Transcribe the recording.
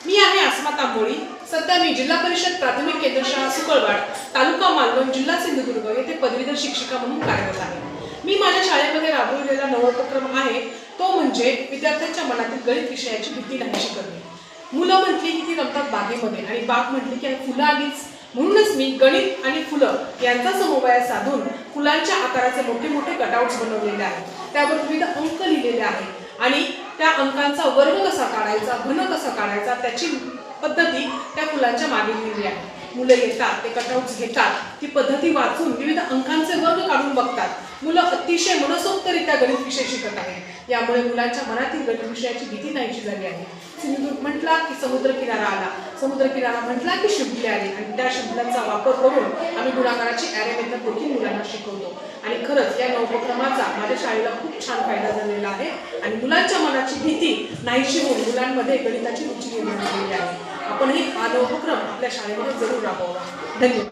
मी आहे आसमा तांबोळी। सध्या मी जिल्हा परिषद प्राथमिक केंद्र शाळा सुकळवाड, तालुका मालवण, जिल्हा सिंधुदुर्ग येथे पदवीधर शिक्षिका म्हणून कार्यरत आहे। मी माझ्या शाळेमध्ये राबवलेला नवोपक्रम आहे तो म्हणजे विद्यार्थ्यांच्या मनातील गणित विषयाची भीती नाहीशी करणे। मुलं म्हटली की ती रमतात बागेमध्ये आणि बाग म्हटली की फुलं आलीच, म्हणूनच मी गणित आणि फुलं यांचा समन्वय साधून फुलांच्या आकाराचे मोठे मोठे कटआउट्स बनवलेले आहेत। त्यावर विविध अंक लिहिलेले आहेत आणि त्या अंकांचा वर्ग कसा काढायचा, घन कसा काढायचा त्याची पद्धती त्या फुलांच्या मागे लिहिली आहे। मुलं येतात, ते कटआउट्स घेतात, ती पद्धती वाचून विविध अंकांचे वर्ग काढून बघतात। मुलं अतिशय मनसोक्तरित्या गणित विषय शिकत आहेत। यामुळे मुलांच्या मनातील गणित विषयाची भीती नाहीशी झाली आहे। सिंधुदुर्ग म्हटला की समुद्र किनारा आला, समुद्र किनारा म्हटला की शिंपले आले आणि त्या शिंपल्यांचा वापर करून आम्ही गुणाकाराची ॲरे मेथड देखील मुलांना शिकवतो। आणि खरंच या नवोपक्रमाचा माझ्या शाळेला खूप छान फायदा झालेला आहे आणि मुलांच्या मनाची भीती नाहीशी होऊन मुलांमध्ये गणिताची रुची निर्माण झालेली आहे। आपणही हा नवोपक्रम आपल्या शाळेमध्ये जरूर राबवावा। धन्यवाद।